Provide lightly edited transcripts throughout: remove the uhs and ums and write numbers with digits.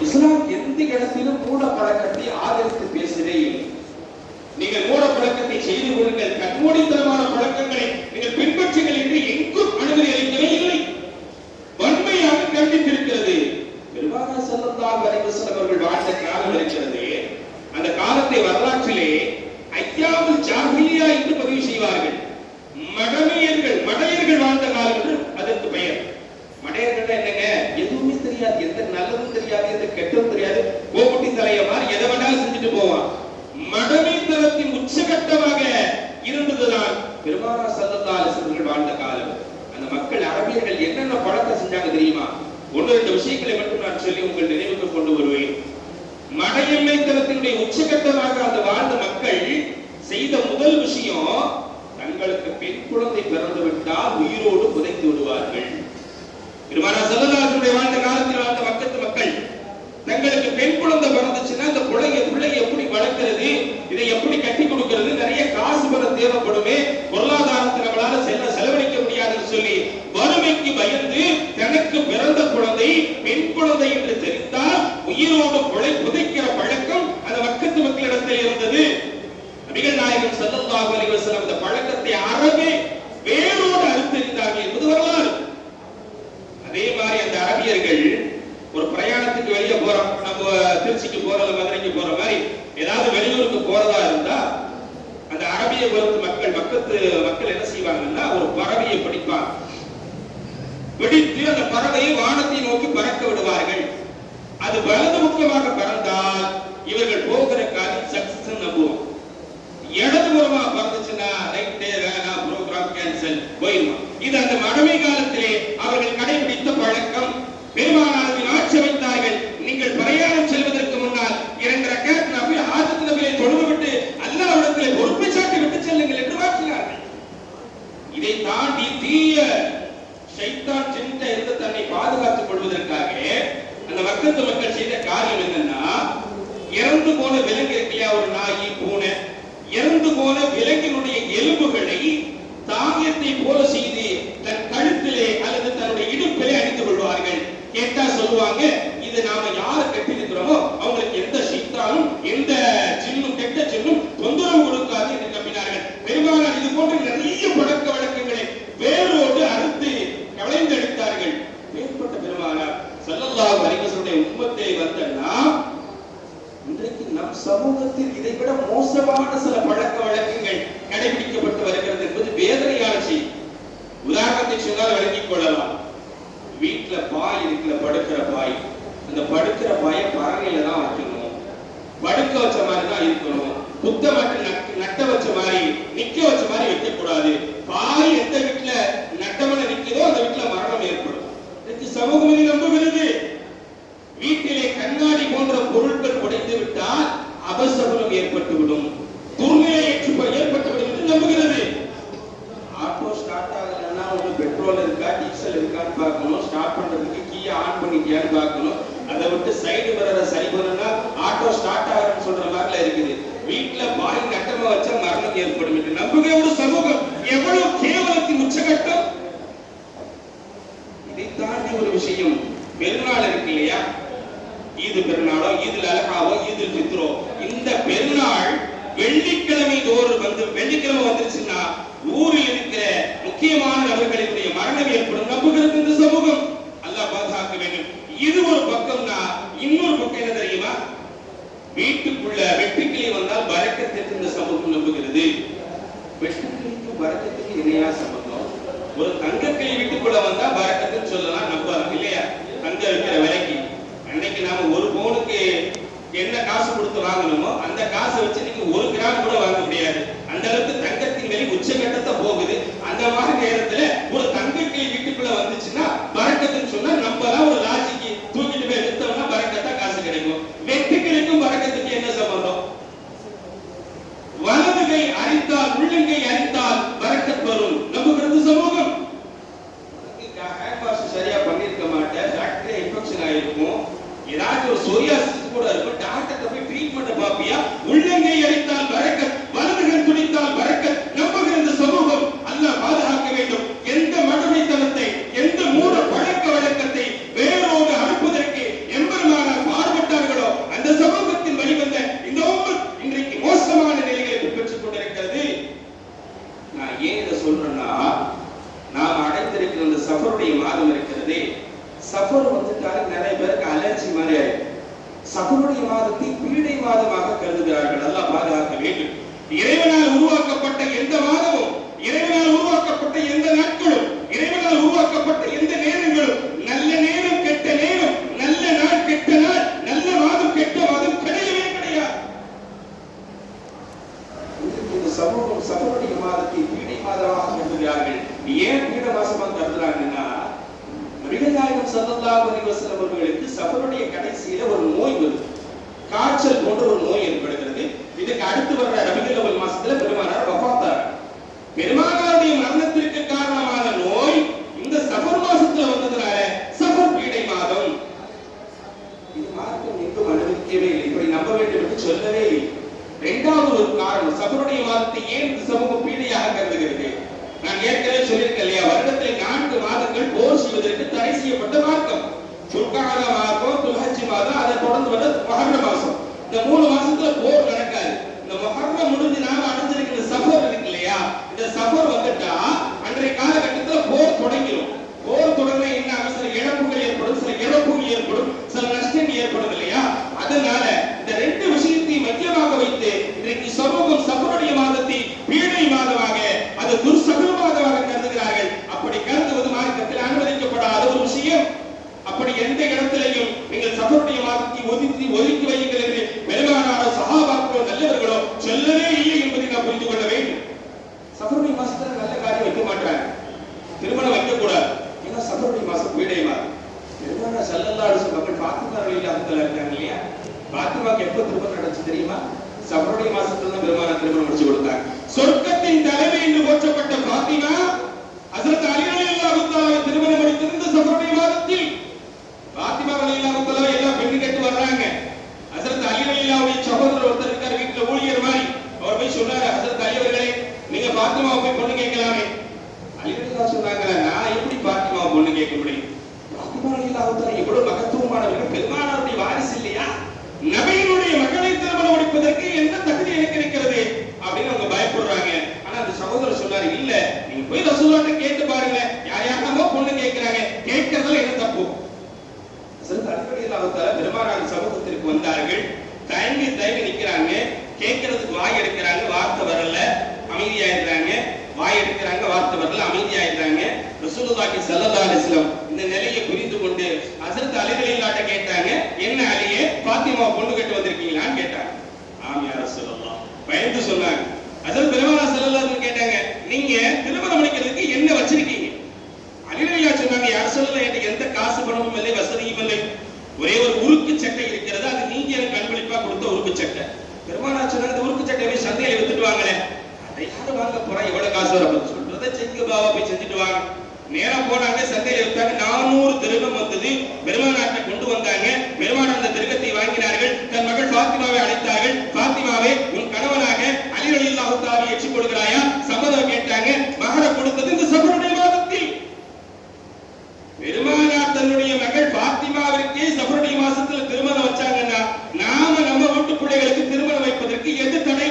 இஸ்லாம் எந்த இடத்திலும் மூட பழக்கத்தை ஆதரித்து பேசவே இல்லை. நீங்கள் மூட பழக்கத்தை செய்து கொள்ளுங்கள், கண்மூடித்தனமான பழக்கங்களை நீங்கள் பின்பற்றுங்கள் என்று எங்கும் அனுமதி அளிக்கவே இல்லை. வன்மையாக கண்டித்திருக்கிறது. பெருமானார் ஸல்லல்லாஹு அலைஹி வஸல்லம் அவர்கள் வாழ்ந்த காலம் இருக்கிறது. அந்த காலத்தை வரலாற்றிலே ஐயாவுல் ஜாஹிலியா என்று பதிவு செய்வார்கள். மடையர்கள் வாழ்ந்த காலம் என்று அதற்கு பெயர். மடையர்கள் என்னங்க? எதுவுமே தெரியாது, எந்த நல்லதும் தெரியாது, எந்த கெட்டதும் தெரியாது, கோபுட்டி தலைய மாதிரி எதை வேணாலும் செஞ்சுட்டு போவான். மடமைத்தனத்தின் உச்சகட்டமாக இருந்ததுதான் பெருமானார் ஸல்லல்லாஹு அலைஹி வஸல்லம் வாழ்ந்த காலம். அந்த மக்கள் அரபியர்கள் என்னென்ன பழக்கம் செஞ்சாங்க தெரியுமா? ஒன்று ரெண்டு விஷயங்களை மட்டும் நான் சொல்லி உங்கள் நினைவுக்கு கொண்டு வருவேன். மடையமைத்தனத்தினுடைய உச்சகட்டமாக அந்த வாழ்ந்த மக்கள் செய்த முதல் விஷயம், தங்களுக்கு பெண் குழந்தை பிறந்து விட்டால் உயிரோடு புதைத்து விடுவார்கள். பெருமானார் ஸல்லல்லாஹு அலைஹி வஸல்லம் வாழ்ந்த காலத்தில் வாழ்ந்த மக்கள் தங்களுக்கு பெண் குழந்தை பிறந்துச்சுன்னா அந்த பிள்ளை எப்படி வளர்க்கிறது, இதை எப்படி கட்டி கொடுக்கிறது, நிறைய காசு பணம் தேவைப்படுமே, பொருளாதாரத்தை நம்மளால செலவழிக்க முடியாதுன்னு சொல்லி வறுமைக்கு பயந்து தனக்கு பிறந்த குழந்தை பெண் குழந்தை என்று தெரிந்தால் உயிரோடு புதைக்கிற பழக்கம் அந்த மக்களிடத்தில் இருந்தது. நபிகள் நாயகம் ஸல்லல்லாஹு அலைஹி வஸல்லம் இந்த பழக்கத்தை அறவே வேரோடு அறுத்தெறிந்தார்கள் என்பது வரலாறு. அதே மாதிரி அந்த அரபியர்கள் ஒரு பிரயாணத்துக்கு வெளியே போறோம், நம்ம திருச்சிக்கு போறது மதுரைக்கு போற மாதிரி ஏதாவது வெளியூருக்கு போறதா இருந்தா அந்த அரபிய மக்கத்து மக்கள் என்ன செய்வாங்கன்னா ஒரு பறவையை பிடிப்பாங்க. பிடித்து அந்த பறவையை வானத்தை நோக்கி பறக்க விடுவார்கள். அது வலது முக்கியமாக பறந்தால் இவர்கள் போகிற காரியம் சக்சஸ் நம்புவோம். இடதுபுறமா பறந்துச்சுன்னா ரைட் டே வேணா, ப்ரோகிராம் கேன்சல், போயிருமா. இது அந்த மடமை காலத்திலே அவர்கள் கடைபிடித்த பழக்கம். பெருமானாரின் ஆட்சி வைத்தார்கள். நீங்கள் பிரயாணம் செல்வதற்கு முன்னால் 2 ரக்காத் நபி ஹாஜத் நபியை தொழுதுவிட்டு அல்லாஹ்விடத்திலே பொறுப்பை சாட்டி விட்டு செல்லுங்கள் என்று வாக்கினார்கள். இதை தாண்டி தீய ஷைத்தான் ஜின்ட இருந்து தன்னை பாதுகாத்துக் கொள்வதற்காக அந்த மக்கள் செய்த காரியம் என்னன்னா, இறந்து போன விலங்கு இருக்கையா, ஒரு நாய் பூனை, இறந்து போன விலங்கினுடைய எலும்புகளை தானியத்தை போல செய்து தன் கழுத்திலே அல்லது தன்னுடைய இடுப்பிலே அணிந்து கொள்வார்கள். கேட்டா சொல்லுவாங்க, இது நாம யாரை கட்டிருக்கிறோமோ அவங்களுக்கு எந்த ஷைத்தானும் எந்த ஜின்னும் கெட்ட ஜின்னும் தொந்தரவு கொடுக்காது என்று நம்பினார்கள். பெருமானார் இது போன்ற நிறைய பழக்க வழக்கங்களை வேரோடு அறுத்து களைந்தெடுத்தார்கள். மேற்பட்ட பெருமானார் ஸல்லல்லாஹு அலைஹி வஸல்லம் உம்மத்தை வந்த நாம் இன்றைக்கு நம் சமூகத்தில் இதைவிட மோசமான சில பழக்க வழக்கங்கள் கடைபிடிக்கப்பட்டு வருகிறது என்பது வேதனையான செய்தி. உதாரணத்தை சொன்னால் விளங்கிக் கொள்ளலாம். வீட்டுல பாய் இருக்கிற படுக்கிற பாய், அந்த படுக்கிற பாயை பரணையில தான் வைக்கணும், படுக்க வச்ச மாதிரி தான் இருக்கணும், குத்த மட்டும் நட்ட வச்ச மாதிரி நிக்க வச்ச மாதிரி வைக்க கூடாது. பாய் எந்த வீட்டுல நட்டமன நிக்கிறதோ அந்த வீட்டுல மரணம் ஏற்படும். இதுக்கு சமூகம் இதை நம்புகிறது. வீட்டிலே கண்ணாடி போன்ற பொருட்கள் உடைந்து விட்டால் அபசகுனம் ஏற்பட்டுவிடும், துர்நிலை ஏற்பட்டுவிடும் என்று நம்புகிறது. ஆட்டோ ஸ்டார்ட் ஆகலன்னா ஒரு பெட்ரோல் இருக்கா டீசல் இருக்கான்னு பார்க்கணும், ஸ்டார்ட் பண்றதுக்கு கீயை ஆன் பண்ணிட்டியான்னு பார்க்கணும், அதை விட்டு சைடு வர சரி பண்ணா ஆட்டோ ஸ்டார்ட் ஆகுதுன்னு சொல்ற மாதிரில இருக்குது. வீட்டுல பாய் நட்டமா வச்சா மரணம் ஏற்படும் என்று நம்புகிற ஒரு சமூகம் எவ்வளவு கேவலத்தின் உச்சகட்டம். இதை தாண்டி ஒரு விஷயம், பெருநாள் இருக்கு இல்லையா, ஈது பெருநாளோ ஈதுல் அல்ஹாவோ ஈதுல் ஃபித்ரோ, இந்த பெருநாள் வெள்ளிக்கிழமை வெள்ளிக்கிழமை வந்துருச்சுன்னா ஊரில் இருக்கிற முக்கியமான நபர்களினுடைய மரணம் ஏற்படும் நம்புகிறது இந்த சமூகம். அல்லாஹ் பாதுகாக்க வேண்டும். இது ஒரு பக்கம்னா இன்னொரு பக்கம் என்ன தெரியுமா, வீட்டுக்குள்ள வெட்டுக்கிளி வந்தால் பரக்கத்துக்கு இந்த சமூகம் நம்புகிறது. வெட்டுக்கிளிக்கும் பரக்கத்துக்கு இணையா சம்பந்தம். ஒரு தங்கக்கிளி வீட்டுக்குள்ள வந்தா பரக்கத்துன்னு சொல்லலாம், நம்புறாங்க இல்லையா? தங்க இருக்கிற விலைக்கு அன்னைக்கு நாம ஒரு பவுனுக்கு என்ன காசு கொடுத்து வாங்கணுமோ அந்த காசை வச்சு நீங்க 1 கிராம் கூட வாங்க முடியாது. அந்த அளவுக்கு தங்கத்தின் விலை உச்சகட்டத்தை போகுது. அந்த மாதிரி நேரத்துல ஒரு தங்கக்கிளி வீட்டுக்குள்ள வந்துச்சுன்னா பரக்கத்துன்னு சொன்னா நம்பலாம். ஒரு லாஜிக்கு தூக்கிட்டு போய் வித்தோம்னா பரக்கத்தா காசு கிடைக்கும். வெட்டுக்கிளிக்கும் பரக்கத்துக்கு என்ன சம்பந்தம்? வலதுகை அரித்தால் உள்ளங்கை அரித்தால் பரக்கத் வரும் நம்புகிறது சமூகம். ஹேண்ட் வாஷ் சரியா பண்ணிருக்க மாட்டேன், ஃபேக்டரி இன்ஃபெக்ஷன் ஆயிருக்கும், ஏதாவது ஒரு சொரியாசிஸ் கூட இருக்கும், டாக்டர்ட்ட போய் ட்ரீட்மெண்ட் பாப்பியா, உள்ளங்கை அரித்தால் பரக்கத், வலதுகை துடித்தால் பரக்கத் நம்புகிற இந்த சமூகம். அல்லாஹ் பாதுகாக்க வேண்டும். எந்த மடமைத்தனத்தை, எந்த மூட பழக்க வழக்கத்தை வேறு சஃபருடைய மாதத்தை பீடை மாதமாக கருதுகிறார்கள். அல்லாஹ் பாதுகாக்க வேண்டும். இறைவனால் உருவாக்கப்பட்ட எந்த மாதமும், இறைவனால் உருவாக்கப்பட்ட எந்த நாட்களும், இறைவனால் உருவாக்கப்பட்ட எந்த நேரங்களும், நல்ல நேரம் கெட்ட நேரம், நல்ல நாள் கெட்ட நாள், நல்ல மாதம் கெட்ட மாதம் கிடையவே கிடையாது. இந்த சமூகம் சஃபருடைய மாதத்தை பீடை மாதமாக கருதுகிறார்கள். ஏன் பீட மாசமாக கருதுறாங்கன்னா, நபிகள் நாயகம் ஸல்லல்லாஹு அலைஹி வஸல்லம் அவர்களுக்கு சஃபருடைய கடைசியில ஒரு நோய் வருது. காய்ச்சல் போன்ற ஒரு நோய் ஏற்படுகிறது. இதுக்கு அடுத்து வர்ற ரபியுல் அவ்வல் மாசத்துல பெருமானார் வஃபாத்தார். பெருமானாருடைய மரணத்திற்கு காரணமான நோய் இந்த சஃபர் மாசத்துல வந்ததனால சஃபர் பீடை மாதம். இது மார்க்கம் எங்கும் அனுமதிக்கவே இல்லை, இப்படி நம்ப வேண்டும் என்று சொல்லவே இல்லை. இரண்டாவது ஒரு காரணம், சஃபருடைய மாதத்தை ஏன் இந்த சமூகம் பீடையாக கருதுகிறது? நான் ஏற்கனவே சொல்லியிருக்கேன் இல்லையா, வருடத்தில் 4 மாதங்கள் போர் செய்வதற்கு தடை செய்யப்பட்ட மார்க்கம். துல்காதா மாதம், துல்ஹஜ் மாதம், அதை தொடர்ந்து வர முஹர்ரம் மாசம். இந்த 3 மாசத்துல போர் நடக்காது. இந்த முஹர்ரம் முடிஞ்சு நாம அடைஞ்சிருக்கிற சஃபர் இருக்கு இல்லையா, இந்த சஃபர் வந்துட்டா அன்றைய காலகட்டத்துல போர் தொடங்கிடும். போர் தொடங்க என்ன சில இழப்புகள் ஏற்படும், சில இழப்புகள் ஏற்படும், சில நஷ்டங்கள் ஏற்படும் இல்லையா. அதனால இந்த 2 விஷயத்தையும் மையமாக வைத்து இன்றைக்கு சமூகம் சஃபருடைய மாதத்தை பீடை மாதமாக, அது துர்சகுன மாதமாக கருதுகிறார்கள். அப்படி கருதுவது மார்க்கத்தில் அனுமதிக்கப்படாத ஒரு விஷயம். அப்படி எந்த இடத்திலையும் நீங்கள் சஃபருடைய மாதத்தை ஒதுக்கி வையுங்கள் என்று பெருமானாரோ சஹாபாக்களோ நல்லவர்களோ சொல்லவே இல்லை என்பதை நாம் புரிந்து கொள்ள வேண்டும். சஃபருடைய மாசத்துல நல்ல காரியம் வைக்க மாட்டாங்க, திருமணம் வைக்க கூடாது. ஏன்னா சஃபருடைய மாசம் பீடை மாதம். பெருமானார் ஸல்லல்லாஹு அலைஹி வஸல்லம் மக்கள் பாத்திமா ரலியல்லாஹு இருக்காங்க இல்லையா, பாத்திமாக்கு எப்ப திருமணம் நடந்துச்சு தெரியுமா? சஃபருடைய மாசத்துல தான் பெருமானார் திருமணம் முடிச்சு கொடுத்தாங்க. சொர்க்கத்தின் தலைவி என்று போற்றப்பட்ட பாத்திமா ஹஜ்ரத் அலி ரலியல்லாஹு தஆலா திருமணம் முடித்திருந்த சஃபருடைய மாதத்தில். பாத்திமா ரலியல்லாஹு தஆலா எல்லாம் பெண்ணு கேட்டு வர்றாங்க. ஹஜ்ரத் அலி ரலியல்லாஹுடைய சகோதரர் ஒருத்தர் இருக்கார், வீட்டுல ஊழியர் மாதிரி. அவர் போய் சொன்னாரு, ஹஜ்ரத் அலி அவர்களே, நீங்க பாத்திமாவை போய் பொண்ணு கேட்கலாமே. அலி ரலியல்லாஹு சொன்னாங்க, நான் எப்படி பாத்திமாவை பொண்ணு கேட்க முடியும்? பாத்திமா ரலியல்லாஹு தஆலா எவ்வளவு மகத்துவமானவர்கள், பெருமானாருடைய வாரிசு இல்லையா, நபியினுடைய மகளை திருமணம் முடிப்பதற்கு என்ன தகுதி எனக்கு இருக்கிறது அப்படின்னு அவங்க பயப்படுறாங்க. ஆனா அந்த சகோதரர் சொன்னாரு, இல்ல நீங்க போய் ரசூலுல்லாஹ்ட்ட கேட்டு பாருங்க, யார் யாரோ பொண்ணு கேட்கிறாங்க, கேட்கறதுல என்ன தப்பு? பெருமானார் சமூகத்திற்கு வந்தார்கள். தயங்கி நிக்கிறாங்க, கேட்கறதுக்கு வாய் எடுக்கிறாங்க, வார்த்தை வரல, அமைதியாயிடுறாங்க. வாய் எடுக்கிறாங்க, வார்த்தை வரல, அமைதியாயிடுறாங்க. ரசூலுல்லாஹி ஸல்லல்லாஹு அலைஹி வஸல்லம் இந்த நிலையை புரிந்து கொண்டு ஹஜ்ரத் அலி ரலியல்லாஹு கேட்டாங்க, என்ன அலியே, பாத்திமா பொண்ணு கேட்டு வந்திருக்கீங்களான்னு கேட்டாங்க. ஆம் யா ரசூலுல்லாஹ், பயந்து சொன்னாங்க. ஹஜ்ரத் பெருமானார் ஸல்லல்லாஹு அலைஹி கேட்டாங்க, நீங்க திருமணம் முடிக்கிறதுக்கு என்ன வச்சிருக்கீங்க? அலி ரலியல்லாஹு சொன்னாங்க, யா ரசூலுல்லாஹ், எனக்கு எந்த காசு பணமும் இல்லை, வசதியும் இல்லை, ஒரே ஒரு உருக்கு சட்டை இருக்கிறது, அது நீங்க எனக்கு அன்பளிப்பா கொடுத்த உருக்கு சட்டை. பெருமானார் சொன்னாங்க, இந்த உருக்கு சட்டையை போய் சந்தையில வித்துட்டு வாங்களே. அதை யாரு வாங்க போறா, எவ்வளவு காசு வர போகுது, சொல்றதை செஞ்சு பாவா, போய் செஞ்சுட்டு வாங்க. நேரா போனாங்க, சந்தையில வித்தாங்க. 400 திருகம் வந்தது. பெருமானார்ட்ட கொண்டு வந்தாங்க. பெருமானார் அந்த திருகத்தை வாங்கினார்கள். தன் மகள் பாத்திமாவை அழைத்தார்கள். பாத்திமாவை, உன் கணவனாக அலி ரலியல்லாஹு தஆலா ஏற்றுக் கொள்கிறாயா? சம்மதம் கேட்டாங்க. மகர கொடுத்தது இந்த சஃபருடைய மாதத்தில். பெருமானார் தன்னுடைய மகள் பாத்திமாவிற்கே சஃபருடைய மாசத்துல திருமணம் வச்சாங்கன்னா நாம நம்ம வீட்டு பிள்ளைகளுக்கு திருமணம் வைப்பதற்கு எது தடை?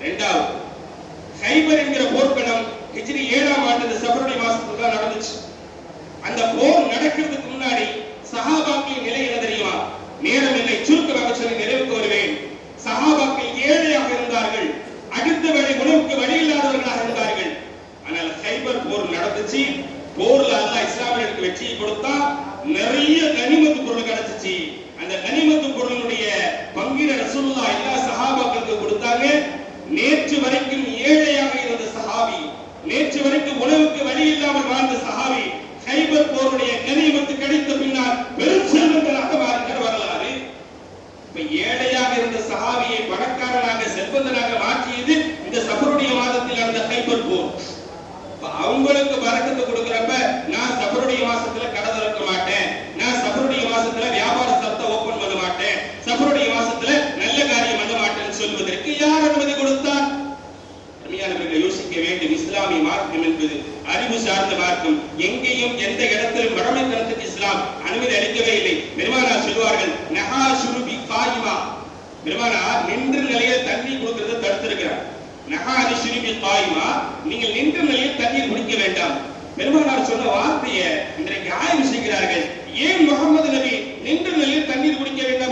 இரண்டாவது, ஹைபர் என்கிற போர்க்களம் ஹிஜ்ரி 7ஆம் ஆண்டு சஃபருடைய மாசத்துல நடந்துச்சு. அந்த போர் நடக்கிறதுக்கு முன்னாடி சஹாபாக்களின் நிலை என்ன தெரியுமா? நேரம் இல்லை, சுருக்கமாக சொல்லி நிறைவுக்கு வருவேன். சஹாபாக்கள் ஏழையாக இருந்தார்கள், அடுத்த வேளை உணவுக்கு வழி இல்லாதவர்களாக இருந்தார்கள். ஆனால் ஹைபர் போர் நடந்துச்சு. போர்ல அல்லாஹ் இஸ்லாமியர்களுக்கு வெற்றியை கொடுத்தா, நிறைய கனிமத்து பொருள் கிடைச்சிச்சு. அந்த கனிமத்து பொருளுடைய பங்கின ரசூலுல்லாஹ் எல்லா சஹாபாக்களுக்கு கொடுத்தாங்க. நேற்று வரைக்கும் ஏழையாக இருந்த சஹாபி, நேற்று வரைக்கும் உணவுக்கு வழி இல்லாமல் வாழ்ந்த சஹாபி, ஹைபர் போருடைய கனிமத்து கிடைத்த பின்னால் பெரும் செல்வந்தராக மாறினார். வரலாறு. இப்ப ஏழையாக இருந்த சஹாபியை பணக்காரனாக செல்வந்தனாக மாற்றியது இந்த சஃபருடைய மாதத்தில் நடந்த ஹைபர் போர். அவங்களுக்கு பரக்கத்து கொடுக்கிறப்ப, நான் சஃபருடைய மாசத்துல கடை திறக்க மாட்டேன், நான் சஃபருடைய மாசத்துல வியாபார ஸ்தலத்தை ஓபன் பண்ண மாட்டேன், சஃபருடைய மாசத்துல நல்ல காரியம் பண்ண மாட்டேன்னு சொல்வதற்கு யார் அனுமதி கொடுத்தார்? அருமையானவர்களை யோசிக்க வேண்டும். இஸ்லாமிய மார்க்கம் என்பது அறிவு சார்ந்த மார்க்கம். எங்கேயும் எந்த இடத்திலும் மடமைத்தனத்துக்கு இஸ்லாம் அனுமதி அளிக்கவே இல்லை. பெருமானார் சொல்வார்கள், நஹா ஷுருபி காயிமா, பெருமானார் நின்ற நிலையில் தண்ணீர் கொடுக்கிறத தடுத்திருக்கிறார். நஹாரி ஷுருபி காயிமா, நீங்கள் நின்ற நிலையில் தண்ணீர் குடிக்க வேண்டாம். பெருமானார் சொன்ன வார்த்தையை இன்றைக்கு ஆய்வு செய்கிறார்கள். ஏன் முகமது நபி நின்ற நிலையில் தண்ணீர் குடிக்க வேண்டாம்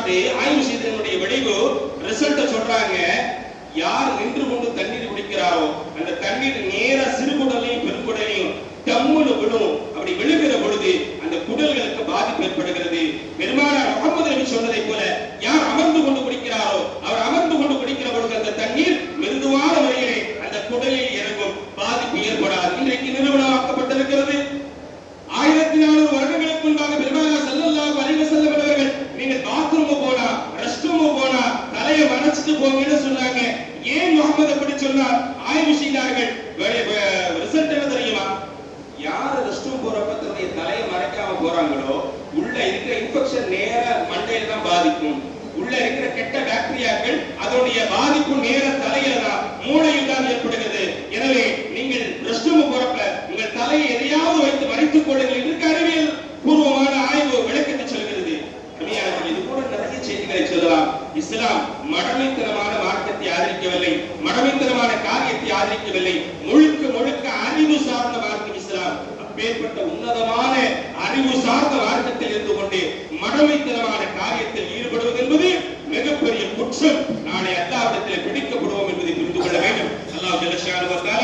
பார்த்துட்டு ஆய்வு செய்ததனுடைய விளைவு ரிசல்ட்ட சொல்றாங்க. யார் நின்று கொண்டு தண்ணீர் குடிக்கிறாரோ அந்த தண்ணீர் நேரா சிறுகுடலையும் பெருங்குடலையும் டம்முன்னு விழும். அப்படி விழுகிற பொழுது அந்த குடல்களுக்கு பாதிப்பு ஏற்படுகிறது. பெருமானார் முகமது நபி சொன்னதை போல யார் அமர்ந்து கொண்டு குடிக்கிறாரோ அவர் அமர்ந்து கொண்டு குடிக்கிற பொழுது அந்த தண்ணீர் மிருதுவான முறையிலே அந்த குடலில் இறங்கும், பாதிப்பு ஏற்படாது. இன்றைக்கு நிறுவனமாக்கப்பட்டிருக்கிறது. 1400 வருடங்களுக்கு முன்பாக பெருமானார் ஸல்லல்லாஹு அலைஹி வஸல்லம் அவர்கள் நீங்கள் பாத்ரூம் போனா ரெஸ்ட் ரூம் போனா தலையை மறைச்சிட்டு போங்கன்னு சொன்னாங்க. ஏன் முகமது அப்படி சொன்னார்? ஆய்வு செய்தார்கள். ரிசல்ட் என்ன தெரியுமா? யார் ரெஸ்ட் ரூம் போறப்ப தன்னுடைய தலையை மறைக்காம போறாங்களோ உள்ள இருக்கிற இன்ஃபெக்ஷன் நேர மண்டையில தான் பாதிக்கும். உள்ள இருக்கிற கெட்ட பாக்டீரியாக்கள் அதனுடைய பாதிப்பு நேர தலையில தான், மூளையில் தான் ஏற்படுகிறது. எனவே நீங்கள் ரெஸ்ட் ரூம் போறப்ப உங்கள் தலையை எதையாவது வைத்து மறைத்துக் கொள்ளுங்கள் என்று அறிவியல் பூர்வமான ஆய்வு விளக்கத்தை சொல்கிறது. இது கூட நிறைய செய்திகளை சொல்லலாம். இஸ்லாம் மடமைத்தனமான மார்க்கத்தை ஆதரிக்கவில்லை, மடமைத்தனமான காரியத்தை ஆதரிக்கவில்லை. முழுக்க முழுக்க அறிவு சார்ந்த மார்க்கம் இஸ்லாம். அப்பேற்பட்ட உன்னதமான அறிவு சார்ந்த மார்க்கத்தில் இருந்து கொண்டு மடமைத்தனமான காரியத்தில் ஈடுபடுவது என்பது மிகப்பெரிய குற்றம். நாளை அல்லாஹ்விடத்தில் பிடிக்கப்படுவோம் என்பதை புரிந்து கொள்ள வேண்டும். அல்லாஹ் ஜல்ல ஷானஹு வ தஆலா